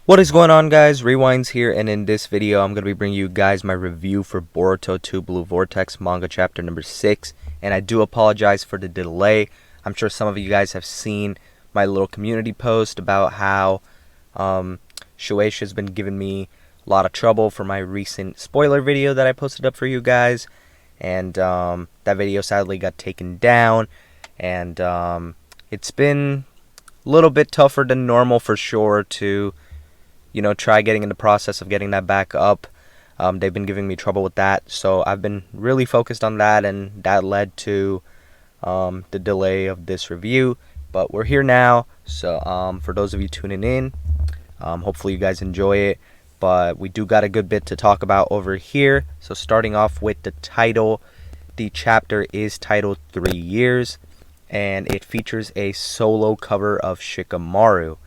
What is going on, guys? Rewinds here, and in this video I'm going to be bringing you guys my review for Boruto 2 Blue Vortex Manga chapter number 6, and I do apologize for the delay. I'm sure some of you guys have seen my little community post about how Shueisha's been giving me a lot of trouble for my recent spoiler video that I posted up for you guys, and that video sadly got taken down, and it's been a little bit tougher than normal for sure to try getting in the process of getting that back up. They've been giving me trouble with that, so I've been really focused on that, and that led to the delay of this review. But we're here now, so for those of you tuning in, hopefully you guys enjoy it. But we do got a good bit to talk about over here. So starting off with the title, the chapter is titled 3 Years, and it features a solo cover of Shikamaru.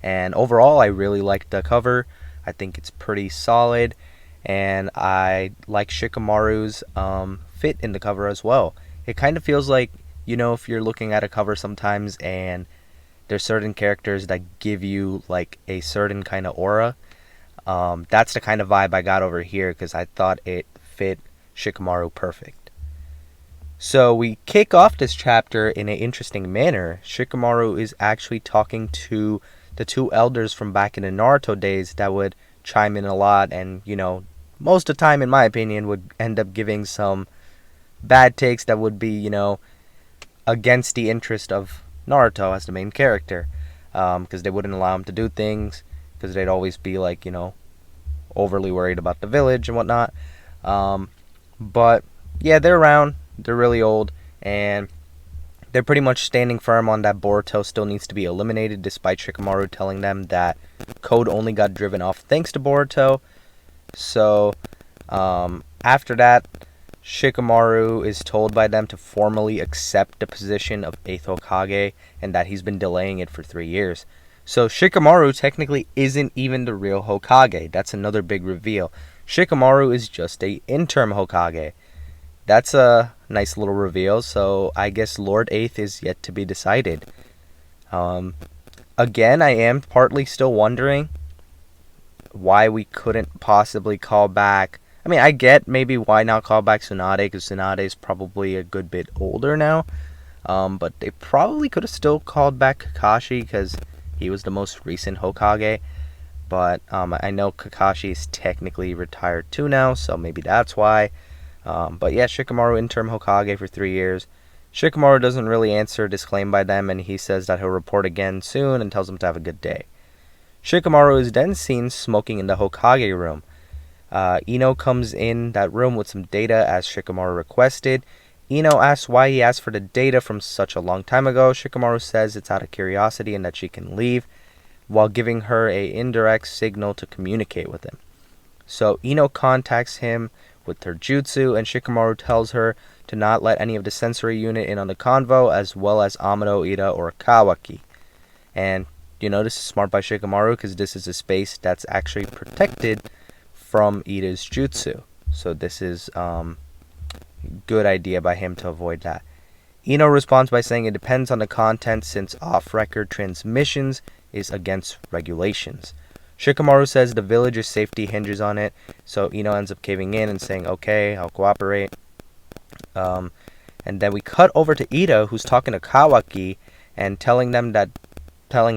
And overall, I really like the cover. I think it's pretty solid, and I like Shikamaru's fit in the cover as well. It kind of feels like, if you're looking at a cover sometimes and there's certain characters that give you like a certain kind of aura. That's the kind of vibe I got over here because I thought it fit Shikamaru perfect. So we kick off this chapter in an interesting manner. Shikamaru is actually talking to the two elders from back in the Naruto days that would chime in a lot, and most of the time, in my opinion, would end up giving some bad takes that would be against the interest of Naruto as the main character, because they wouldn't allow him to do things, because they'd always be like overly worried about the village and whatnot. But yeah, they're around. They're really old, and they're pretty much standing firm on that Boruto still needs to be eliminated, despite Shikamaru telling them that Code only got driven off thanks to Boruto. So after that, Shikamaru is told by them to formally accept the position of 8th Hokage, and that he's been delaying it for 3 years. So Shikamaru technically isn't even the real Hokage. That's another big reveal. Shikamaru is just a interim Hokage. That's a nice little reveal, so I guess Lord 8th is yet to be decided. Again, I am partly still wondering why we couldn't possibly call back. I mean, I get maybe why not call back Tsunade, because Tsunade is probably a good bit older now. But they probably could have still called back Kakashi, because he was the most recent Hokage. But I know Kakashi is technically retired too now, so maybe that's why. But yeah, Shikamaru interim Hokage for 3 years. Shikamaru doesn't really answer this claim by them, and he says that he'll report again soon and tells them to have a good day. Shikamaru is then seen smoking in the Hokage room. Ino comes in that room with some data as Shikamaru requested. Ino asks why he asked for the data from such a long time ago. Shikamaru says it's out of curiosity and that she can leave, while giving her an indirect signal to communicate with him. So Ino contacts him with her jutsu, and Shikamaru tells her to not let any of the sensory unit in on the convo, as well as Amado, Ida, or Kawaki. And this is smart by Shikamaru, because this is a space that's actually protected from Ida's jutsu. So this is good idea by him to avoid that. Ino responds by saying it depends on the content, since off-record transmissions is against regulations. Shikamaru says the village's safety hinges on it, so Ino ends up caving in and saying, okay, I'll cooperate. And then we cut over to Ida, who's talking to Kawaki, and telling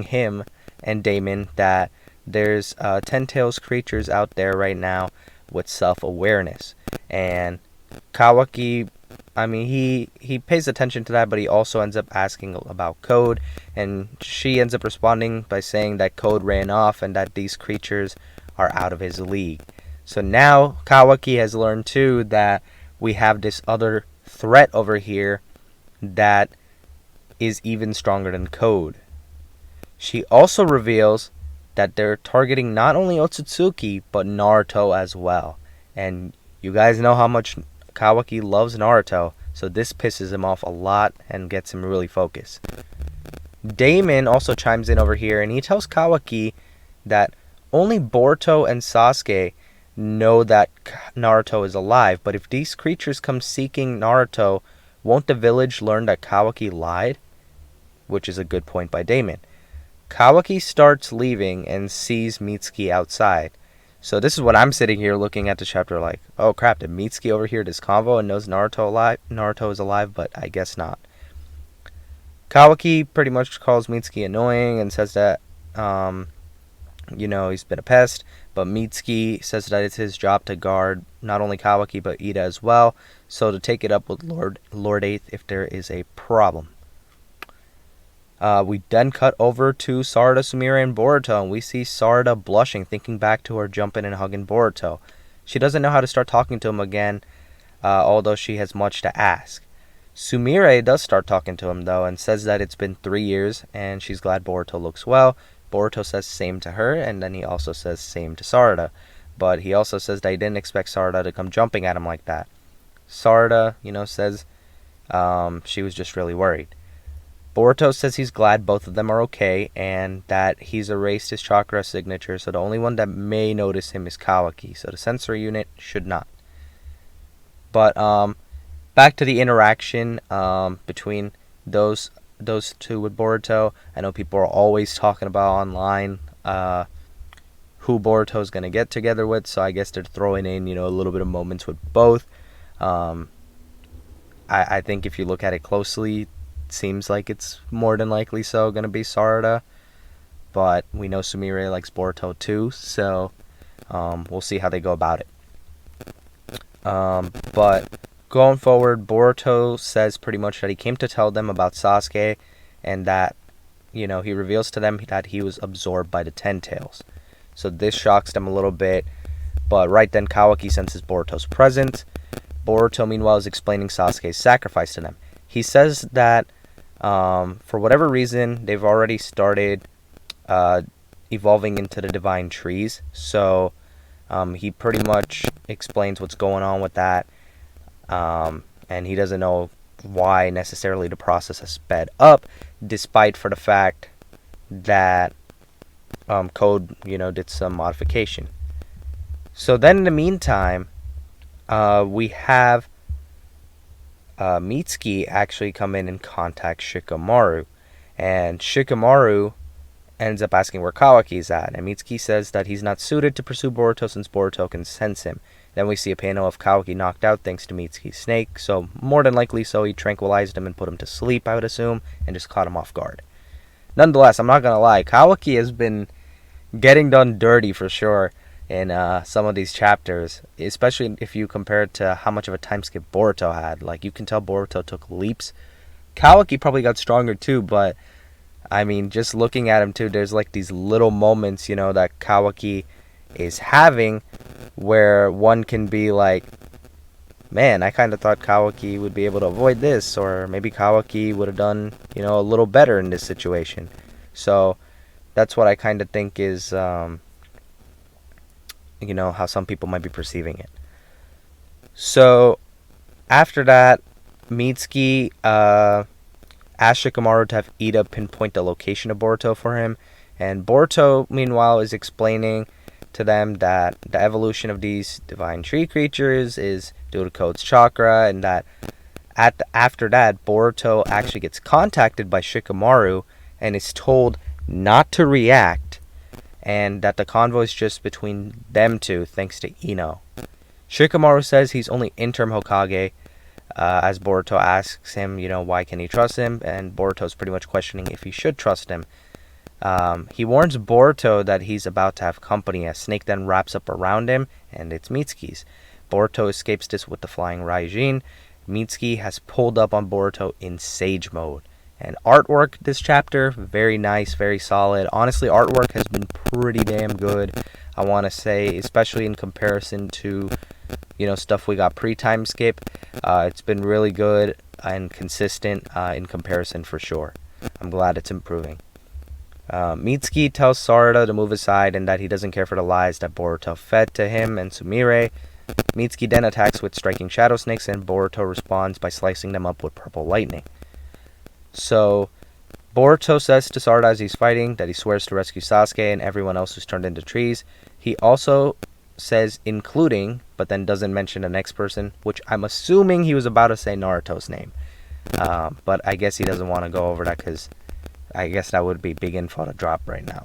him and Damon that there's 10 tails creatures out there right now with self-awareness. And Kawaki, he pays attention to that, but he also ends up asking about Code, and she ends up responding by saying that Code ran off and that these creatures are out of his league. So now Kawaki has learned too that we have this other threat over here that is even stronger than Code. She also reveals that they're targeting not only Otsutsuki, but Naruto as well. And you guys know how much Kawaki loves Naruto, so this pisses him off a lot and gets him really focused. Damon also chimes in over here, and he tells Kawaki that only Boruto and Sasuke know that Naruto is alive, but if these creatures come seeking Naruto, won't the village learn that Kawaki lied? Which is a good point by Damon. Kawaki starts leaving and sees Mitsuki outside. So this is what I'm sitting here looking at the chapter like, oh crap, did Mitsuki overhear this convo and knows Naruto is alive, but I guess not. Kawaki pretty much calls Mitsuki annoying and says that, he's been a pest, but Mitsuki says that it's his job to guard not only Kawaki but Ida as well, so to take it up with Lord Eighth if there is a problem. We then cut over to Sarada, Sumire, and Boruto, and we see Sarada blushing, thinking back to her jumping and hugging Boruto. She doesn't know how to start talking to him again, although she has much to ask. Sumire does start talking to him, though, and says that it's been 3 years, and she's glad Boruto looks well. Boruto says same to her, and then he also says same to Sarada. But he also says that he didn't expect Sarada to come jumping at him like that. Sarada, says she was just really worried. Boruto says he's glad both of them are okay, and that he's erased his chakra signature, so the only one that may notice him is Kawaki, so the sensory unit should not. But back to the interaction between those two with Boruto. I know people are always talking about online who Boruto is going to get together with, so I guess they're throwing in a little bit of moments with both. I think if you look at it closely, it seems like it's more than likely so going to be Sarada, but we know Sumire likes Boruto too, so we'll see how they go about it. But going forward, Boruto says pretty much that he came to tell them about Sasuke, and that, he reveals to them that he was absorbed by the Ten Tails. So this shocks them a little bit, but right then Kawaki senses Boruto's presence. Boruto, meanwhile, is explaining Sasuke's sacrifice to them. He says that, for whatever reason, they've already started evolving into the divine trees, so he pretty much explains what's going on with that. And he doesn't know why necessarily the process has sped up, despite for the fact that Code, did some modification. So then in the meantime, we have Mitsuki actually come in and contact Shikamaru. And Shikamaru ends up asking where Kawaki is at. And Mitsuki says that he's not suited to pursue Boruto since Boruto can sense him. Then we see a panel of Kawaki knocked out thanks to Mitsuki's snake, so more than likely so he tranquilized him and put him to sleep, I would assume, and just caught him off guard. Nonetheless, I'm not going to lie, Kawaki has been getting done dirty for sure in some of these chapters, especially if you compare it to how much of a time skip Boruto had. Like, you can tell Boruto took leaps. Kawaki probably got stronger too, but I mean, just looking at him too, there's like these little moments, that Kawaki is having where one can be like, man, I kind of thought Kawaki would be able to avoid this, or maybe Kawaki would have done, a little better in this situation. So that's what I kind of think is, how some people might be perceiving it. So after that, Mitsuki asked Shikamaru to have Ida pinpoint the location of Boruto for him, and Boruto, meanwhile, is explaining to them that the evolution of these divine tree creatures is due to Code's chakra, and that after that, Boruto actually gets contacted by Shikamaru and is told not to react, and that the convo is just between them two thanks to Ino. Shikamaru says he's only interim Hokage, as Boruto asks him, why can he trust him, and Boruto's pretty much questioning if he should trust him. He warns Boruto that he's about to have company as Snake then wraps up around him, and it's Mitsuki's. Boruto escapes this with the flying Raijin. Mitsuki has pulled up on Boruto in Sage mode. And artwork this chapter, very nice, very solid. Honestly, artwork has been pretty damn good, I want to say, especially in comparison to, stuff we got pre-time skip. It's been really good and consistent in comparison for sure. I'm glad it's improving. Mitsuki tells Sarada to move aside and that he doesn't care for the lies that Boruto fed to him and Sumire. Mitsuki then attacks with striking shadow snakes, and Boruto responds by slicing them up with purple lightning. So Boruto says to Sarada as he's fighting that he swears to rescue Sasuke and everyone else who's turned into trees. He also says including, but then doesn't mention the next person, which I'm assuming he was about to say Naruto's name. But I guess he doesn't want to go over that because I guess that would be big info to drop right now.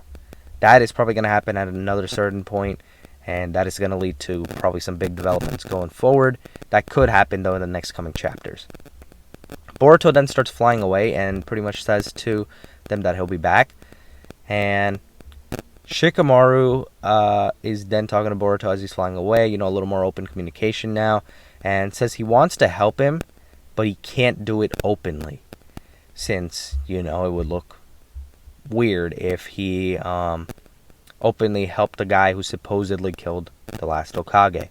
That is probably going to happen at another certain point, and that is going to lead to probably some big developments going forward. That could happen, though, in the next coming chapters. Boruto then starts flying away and pretty much says to them that he'll be back. And Shikamaru is then talking to Boruto as he's flying away, a little more open communication now, and says he wants to help him, but he can't do it openly, since, it would look weird if he openly helped the guy who supposedly killed the last Hokage.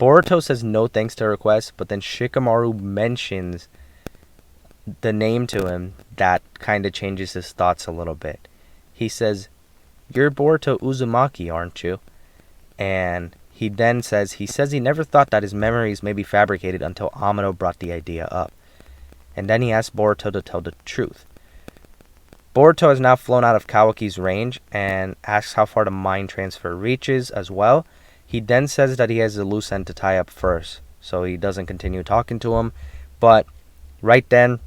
Boruto says no thanks to request, but then Shikamaru mentions the name to him. That kind of changes his thoughts a little bit. He says, "You're Boruto Uzumaki, aren't you?" And he then says he never thought that his memories may be fabricated until Amano brought the idea up. And then he asks Boruto to tell the truth. Boruto has now flown out of Kawaki's range and asks how far the mind transfer reaches as well. He then says that he has a loose end to tie up first, so he doesn't continue talking to him. But right then,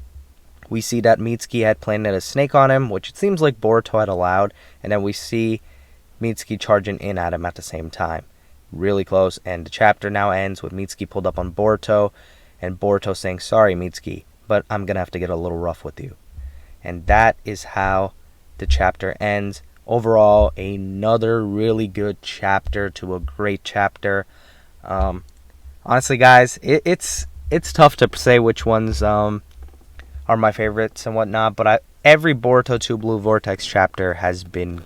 we see that Mitsuki had planted a snake on him, which it seems like Boruto had allowed, and then we see Mitsuki charging in at him at the same time. Really close, and the chapter now ends with Mitsuki pulled up on Boruto, and Boruto saying, "Sorry, Mitsuki, but I'm going to have to get a little rough with you." And that is how the chapter ends. Overall, another really good chapter to a great chapter. Honestly, guys, it's tough to say which ones are my favorites and whatnot, but every Boruto 2 Blue Vortex chapter has been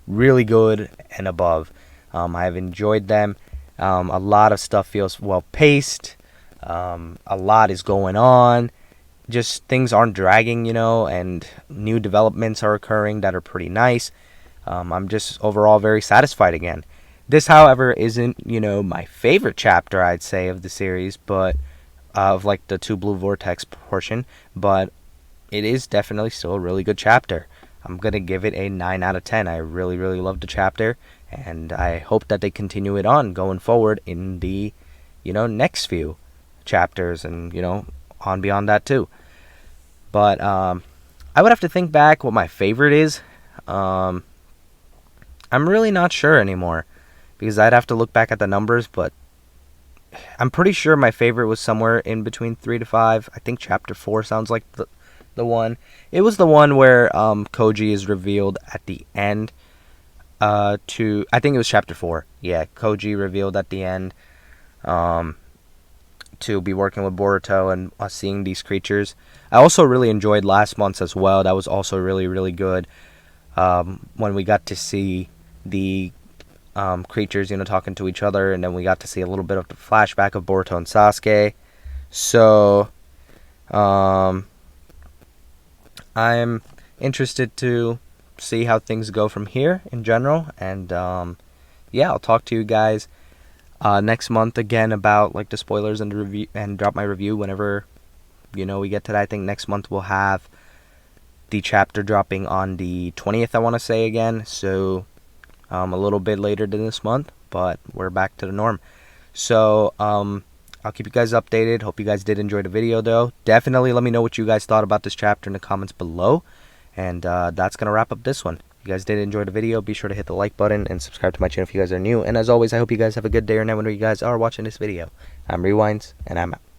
really good and above. I have enjoyed them. A lot of stuff feels well paced. A lot is going on. Just things aren't dragging, and new developments are occurring that are pretty nice. I'm just overall very satisfied again. This, however, isn't, my favorite chapter, I'd say, of the series, but of like the 2 Blue Vortex portion, but it is definitely still a really good chapter. I'm going to give it a 9 out of 10. I really, really loved the chapter, and I hope that they continue it on going forward in the, next few chapters and, on beyond that too. But I would have to think back what my favorite is. I'm really not sure anymore, because I'd have to look back at the numbers, but I'm pretty sure my favorite was somewhere in between 3 to 5. I think chapter 4 sounds like the one. It was the one where Koji is revealed at the end. I think it was chapter 4. Yeah, Koji revealed at the end to be working with Boruto and us seeing these creatures. I also really enjoyed last month's as well. That was also really, really good. When we got to see the creatures, talking to each other, and then we got to see a little bit of the flashback of Boruto and Sasuke. So, I'm interested to see how things go from here in general, and I'll talk to you guys next month again about like the spoilers and the review, and drop my review whenever we get to that. I think next month we'll have the chapter dropping on the 20th, I want to say again, so a little bit later than this month, but we're back to the norm. So I'll keep you guys updated. Hope you guys did enjoy the video, though. Definitely let me know what you guys thought about this chapter in the comments below, and that's gonna wrap up this one. If you guys did enjoy the video, be sure to hit the like button and subscribe to my channel if you guys are new. And as always, I hope you guys have a good day or night whenever you guys are watching this video. I'm Rewinds, and I'm out.